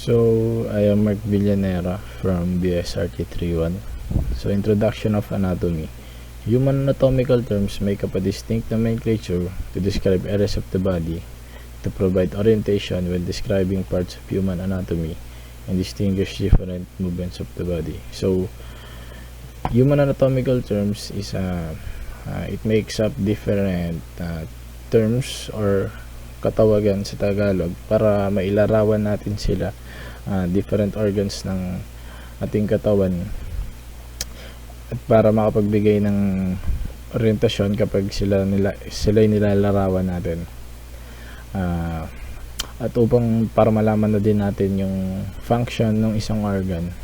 So, I am Mark Villanera from BSRT 31. So, Introduction of Anatomy. Human anatomical terms make up a distinct nomenclature to describe areas of the body, to provide orientation when describing parts of human anatomy, and distinguish different movements of the body. So, human anatomical terms is it makes up different terms or katawagan sa Tagalog para mailarawan natin sila, different organs ng ating katawan, at para makapagbigay ng orientasyon kapag sila nilalarawan natin, at upang para malaman na din natin yung function ng isang organ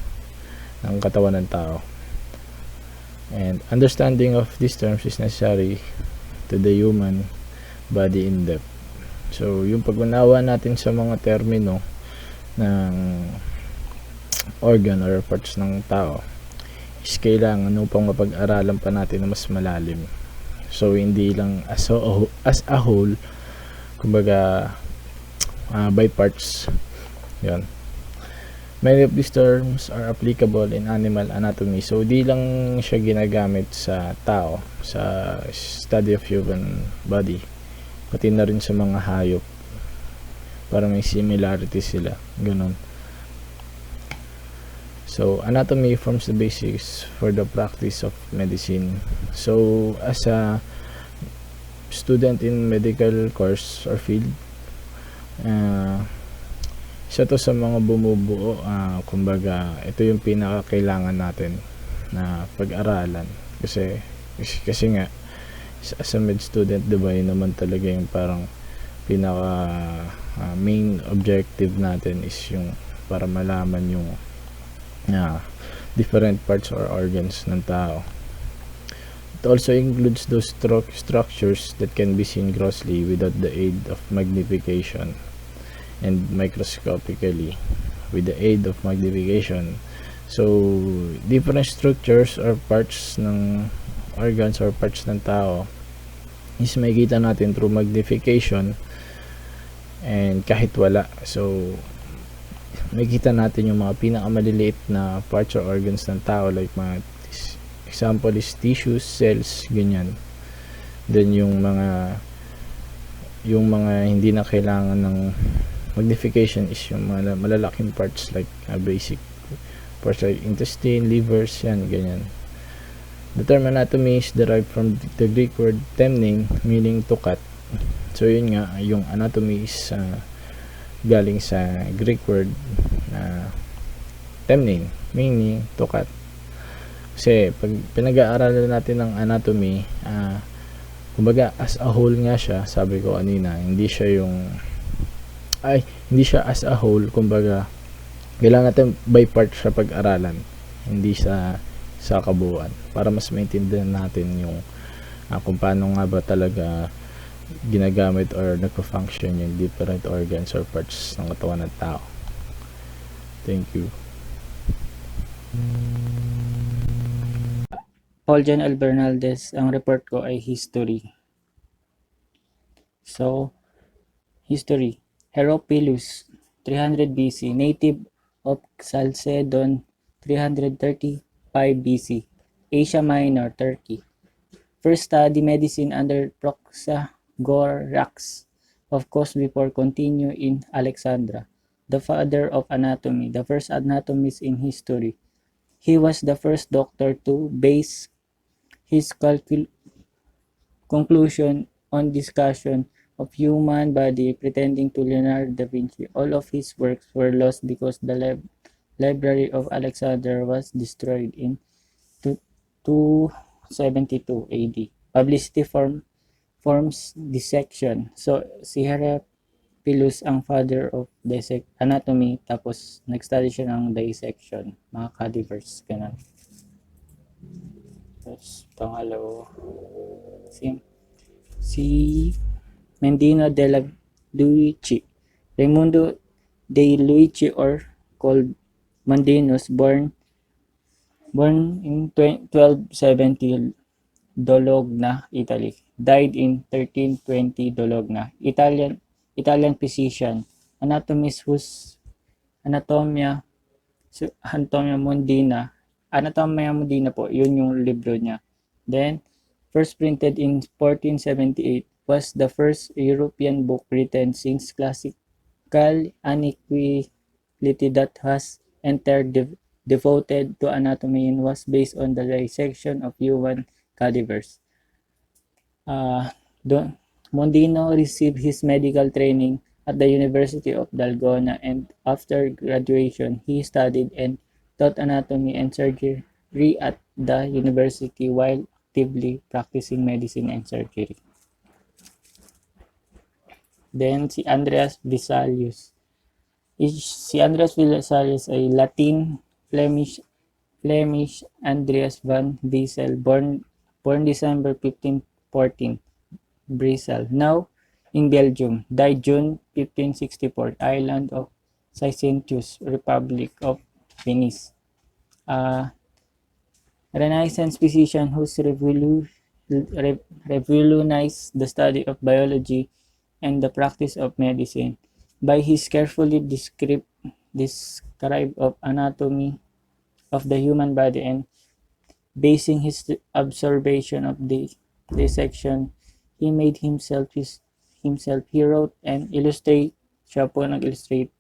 ng katawan ng tao. And understanding of these terms is necessary to the human body in depth. So, yung pag-unawa natin sa mga termino ng organ or parts ng tao is kailangan upang mapag-aralan pa natin na mas malalim. So, hindi lang as a whole, kumbaga, by parts. Yan. Many of these terms are applicable in animal anatomy. So, di lang siya ginagamit sa tao, sa study of human body, pati na rin sa mga hayop para may similarity sila, ganun. So, anatomy forms the basis for the practice of medicine. So, as a student in medical course or field, isa to sa mga bumubuo, kumbaga ito yung pinakakailangan natin na pag-aralan kasi nga as a med student, diba, yun naman talaga yung parang pinaka main objective natin is yung para malaman yung different parts or organs ng tao. It also includes those structures that can be seen grossly without the aid of magnification, and microscopically with the aid of magnification. So, different structures or parts ng organs or parts ng tao is makikita natin through magnification and kahit wala. So, makikita natin yung mga pinakamaliliit na parts or organs ng tao, like mga example is tissues, cells, ganyan. Then yung mga hindi na kailangan ng magnification is yung mga malalaking parts like basic parts like intestine, livers, yan, ganyan. The term anatomy is derived from the Greek word temning, meaning to cut. So yun nga, yung anatomy is galing sa Greek word temning, meaning to cut. Kasi pag pinag-aaralan natin ng anatomy, kumbaga as a whole nga siya, sabi ko kanina, hindi siya as a whole, kumbaga kailangan natin by part siya pag-aralan, hindi sa kabuuan, para mas maintindihan natin yung kung paano nga ba talaga ginagamit or nagpa-function yung different organs or parts ng katawan ng tao. Thank you. Paul John L. Bernaldes, ang report ko ay history. So, history. Heropilus, 300 BC, native of Chalcedon, 335 BC, Asia Minor, Turkey. First study medicine under Protagoras, of course, before continue in Alexandria. The father of anatomy, the first anatomist in history. He was the first doctor to base his conclusion on discussion of human body, pretending to Leonardo da Vinci. All of his works were lost because the library of Alexander was destroyed in 272 AD. Publicity forms dissection. So, si Heropilus ang father of anatomy, tapos nag-study siya ng dissection, mga cadavers, ganun. Tapos, pangalawa, si Mendino della Luigi, Raimundo de Luigi, or called Mandinos, born in 1270, Bologna, Italy. Died in 1320, Bologna. Italian physician, anatomist whose Anatomia, Anatomia Mundina po, yun yung libro niya. Then, first printed in 1478, was the first European book written since classical antiquity that has entered devoted to anatomy and was based on the dissection of human cadavers. Uh, Don Mondino received his medical training at the University of Dalgona, and after graduation, he studied and taught anatomy and surgery at the university while actively practicing medicine and surgery. Then si Andreas Vesalius ay Latin Flemish Andreas van Wiesel, born December 1514, Brussels, now in Belgium, died June 1564, island of Cyzicus, Republic of Venice. Renaissance physician who's revolutionized the study of biology and the practice of medicine by his carefully described of anatomy of the human body, and basing his observation of the dissection, he made himself he wrote and siya po nag-illustrate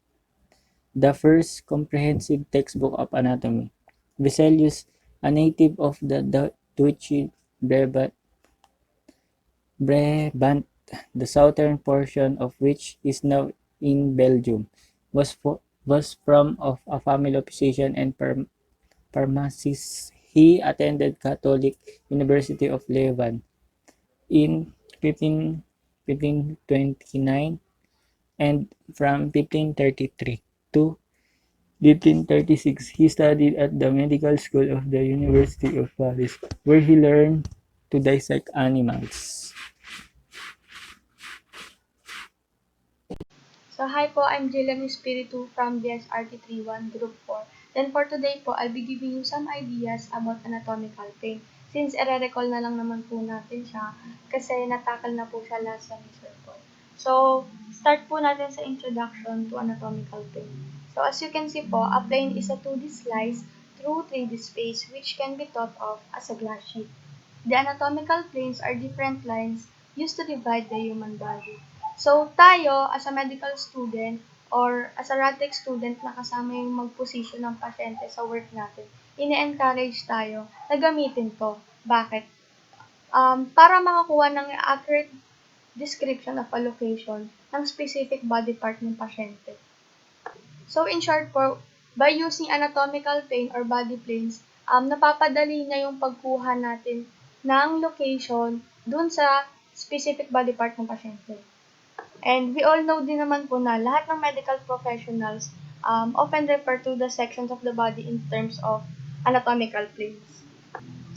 the first comprehensive textbook of anatomy. Vesalius, a native of the Duchy Brabant, the southern portion of which is now in Belgium, was from of a family of physicians and pharmacists. He attended Catholic University of Leuven in 1529, and from 1533 to 1536 he studied at the medical school of the University of Paris, where he learned to dissect animals. So hi po, I'm Gillian Espiritu from BSRT31 Group 4. Then for today po, I'll be giving you some ideas about anatomical pain. Since ire-recall na lang naman po natin siya kasi natakal na po siya last semester po. So, start po natin sa introduction to anatomical pain. So as you can see po, a plane is a 2D slice through 3D space which can be thought of as a glass sheet. The anatomical planes are different lines used to divide the human body. So, tayo, as a medical student, or as a RATEC student na kasama yung mag-position ng pasyente sa work natin, ini-encourage tayo na gamitin to. Bakit? Para makakuha ng accurate description of a location ng specific body part ng pasyente. So, in short po, by using anatomical plane or body planes, napapadali niya yung pagkuha natin ng location dun sa specific body part ng pasyente. And we all know din naman po na lahat ng medical professionals often refer to the sections of the body in terms of anatomical planes.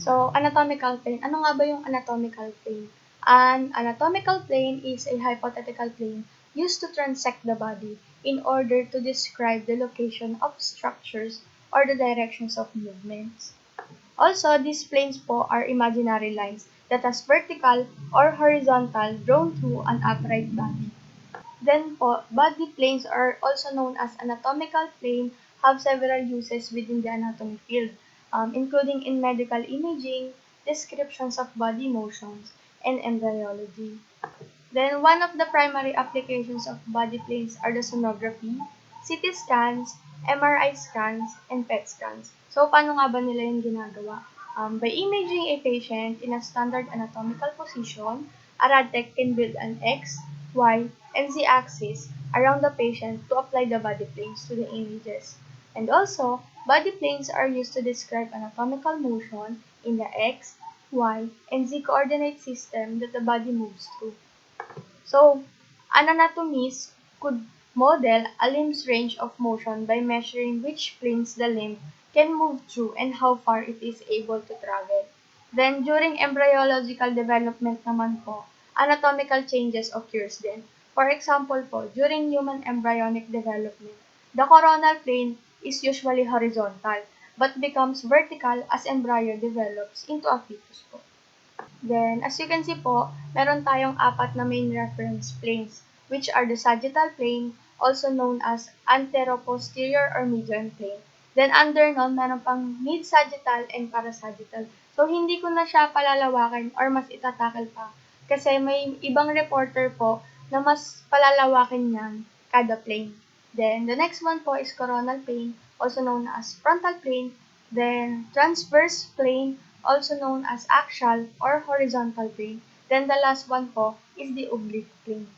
So, anatomical plane. Ano nga ba yung anatomical plane? An anatomical plane is a hypothetical plane used to transect the body in order to describe the location of structures or the directions of movements. Also, these planes po are imaginary lines that has vertical or horizontal drawn through an upright body. Then po, body planes are also known as anatomical plane, have several uses within the anatomy field, including in medical imaging, descriptions of body motions, and embryology. Then one of the primary applications of body planes are the sonography, CT scans, MRI scans, and PET scans. So, paano nga ba nila yung ginagawa? By imaging a patient in a standard anatomical position, a rad tech can build an X, Y, and Z axis around the patient to apply the body planes to the images. And also, body planes are used to describe anatomical motion in the X, Y, and Z coordinate system that the body moves through. So, an anatomist could model a limb's range of motion by measuring which planes the limb can move through and how far it is able to travel. Then, during embryological development naman po, anatomical changes occurs din. For example po, during human embryonic development, the coronal plane is usually horizontal but becomes vertical as embryo develops into a fetus po. Then, as you can see po, meron tayong apat na main reference planes, which are the sagittal plane, also known as anteroposterior or median plane. Then under nun, meron pang mid-sagittal and parasagittal. So hindi ko na siya palalawakin or mas itatakal pa. Kasi may ibang reporter po na mas palalawakin niyan kada plane. Then the next one po is coronal plane, also known as frontal plane. Then transverse plane, also known as axial or horizontal plane. Then the last one po is the oblique plane.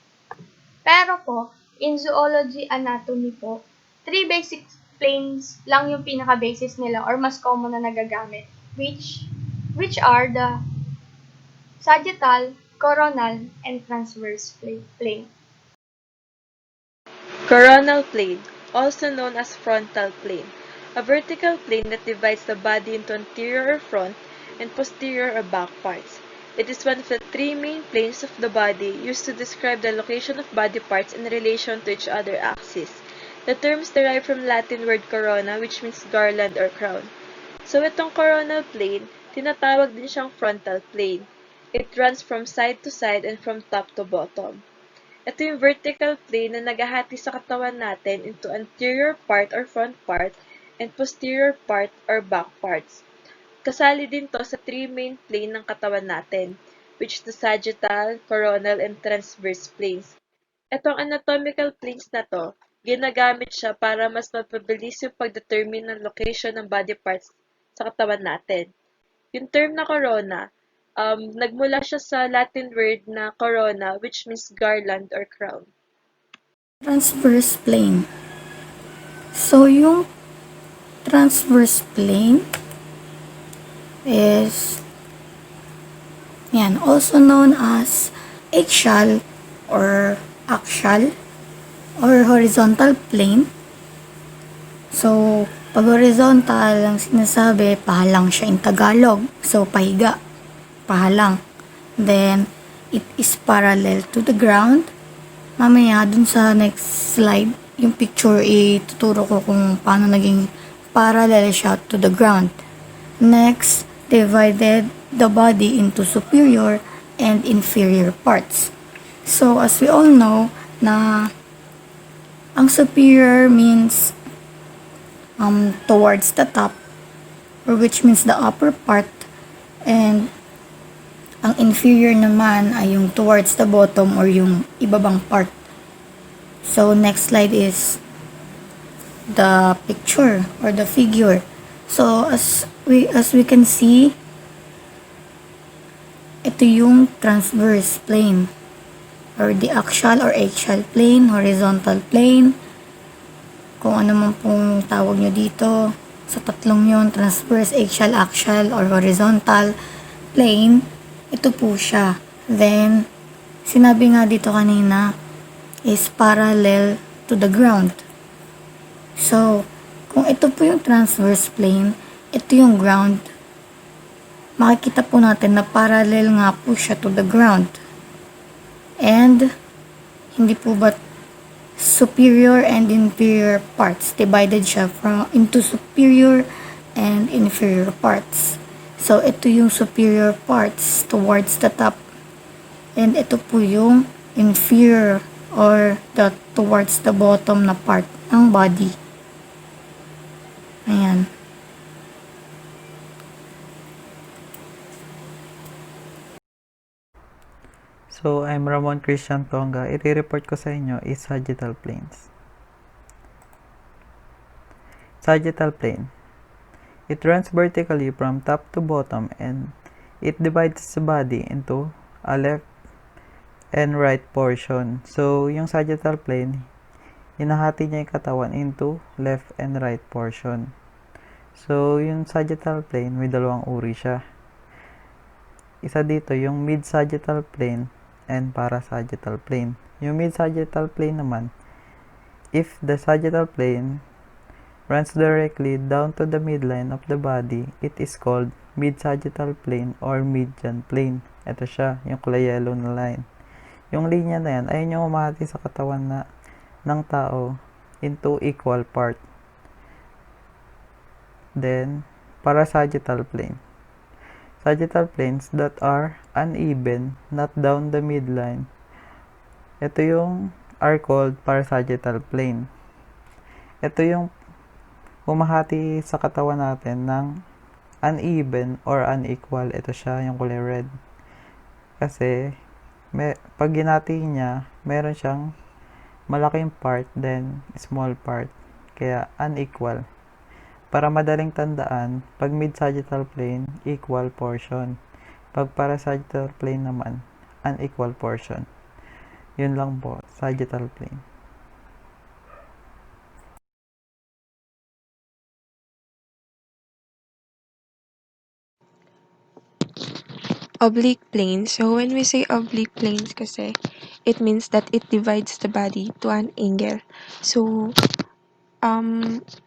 Pero po, in zoology anatomy po, three basic planes lang yung pinaka-basis nila or mas common na nagagamit, which are the sagittal, coronal, and transverse plane. Coronal plane, also known as frontal plane, a vertical plane that divides the body into anterior or front and posterior or back parts. It is one of the three main planes of the body used to describe the location of body parts in relation to each other axis. The term is derived from Latin word corona, which means garland or crown. So itong coronal plane, tinatawag din siyang frontal plane. It runs from side to side and from top to bottom. Ito yung vertical plane na naghahati sa katawan natin into anterior part or front part and posterior part or back parts. Kasali din to sa three main plane ng katawan natin, which is the sagittal, coronal, and transverse planes. Etong anatomical planes na to, ginagamit siya para mas mapabilis yung pagdetermine ng location ng body parts sa katawan natin. Yung term na corona, nagmula siya sa Latin word na corona, which means garland or crown. Transverse plane. So, yung transverse plane is also known as axial or axial or horizontal plane. So, pag horizontal, ang sinasabi, pahalang siya in Tagalog. So, pahiga. Pahalang. Then, it is parallel to the ground. Mamaya, dun sa next slide, yung picture, ituturo ko kung paano naging parallel siya to the ground. Next, divided the body into superior and inferior parts. So, as we all know, na ang superior means towards the top, or which means the upper part, and ang inferior naman ay yung towards the bottom or yung ibabang part. So, next slide is the picture or the figure. So, as we can see, ito yung transverse plane or the axial or axial plane, horizontal plane, kung ano man pong tawag nyo dito sa tatlong yon, transverse, axial, or horizontal plane. Ito po siya. Then, sinabi nga dito kanina, is parallel to the ground. So, kung ito po yung transverse plane, ito yung ground, makikita po natin na parallel nga po siya to the ground. And, hindi po ba superior and inferior parts? Divided siya into superior and inferior parts. So, ito yung superior parts towards the top. And ito po yung inferior or towards the bottom na part ng body. Ayan. So, I'm Ramon Christian Tonga. I-report ko sa inyo is sagittal planes. Sagittal plane. It runs vertically from top to bottom and it divides the body into a left and right portion. So, yung sagittal plane, hinahati niya yung katawan into left and right portion. So, yung sagittal plane, may dalawang uri siya. Isa dito, yung mid-sagittal plane and parasagittal plane. Yung mid-sagittal plane naman, if the sagittal plane runs directly down to the midline of the body, it is called mid-sagittal plane or median plane. Ito siya, yung kulay yellow na line. Yung linya na yan, ayun yung umahati sa katawan ng tao into equal part. Then, parasagittal plane. Sagittal planes that are uneven, not down the midline. Ito yung are called parasagittal plane. Ito yung humahati sa katawan natin ng uneven or unequal. Ito siya, yung kulay red. Kasi, pag ginati niya, meron siyang malaking part, then small part. Kaya, unequal. Para madaling tandaan, pag mid-sagittal plane, equal portion. Pag parasagittal plane naman, unequal portion. Yun lang po, sagittal plane. Oblique planes. So when we say oblique planes kasi, it means that it divides the body to an angle. So,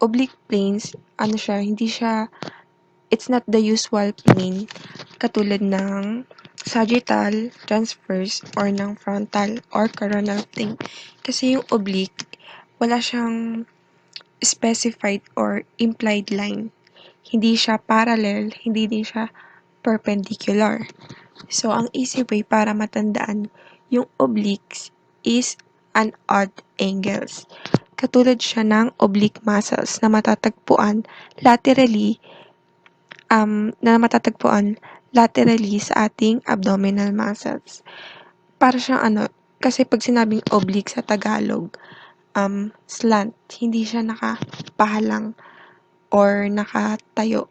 oblique planes, ano siya, it's not the usual plane katulad ng sagittal, transverse, or ng frontal or coronal plane. Kasi yung oblique, wala siyang specified or implied line. Hindi siya parallel, hindi din siya perpendicular. So, ang easy way para matandaan yung obliques is an odd angles. Katulad siya ng oblique muscles na matatagpuan laterally sa ating abdominal muscles. Para siyang kasi pag sinabing oblique sa Tagalog, slant, hindi siya nakapahalang or nakatayo.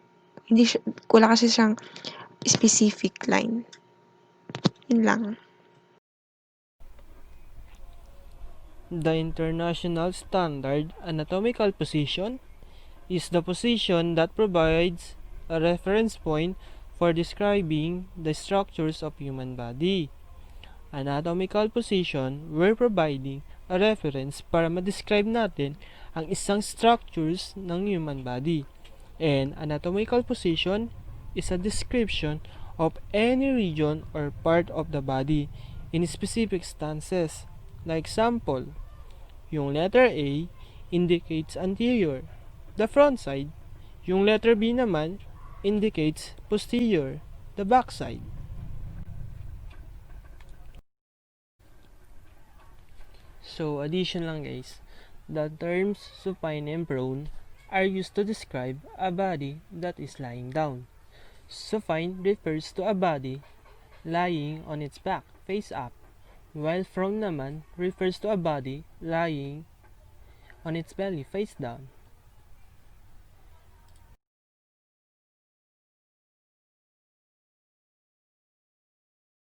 Wala kasi siyang specific line. Yun lang. The international standard anatomical position is the position that provides a reference point for describing the structures of human body. Anatomical position, we're providing a reference para ma-describe natin ang isang structures ng human body. And anatomical position is a description of any region or part of the body in specific stances. Like example, yung letter A indicates anterior, the front side. Yung letter B naman indicates posterior, the back side. So, addition lang guys, the terms supine and prone are used to describe a body that is lying down. Supine refers to a body lying on its back, face up, while prone naman refers to a body lying on its belly, face down.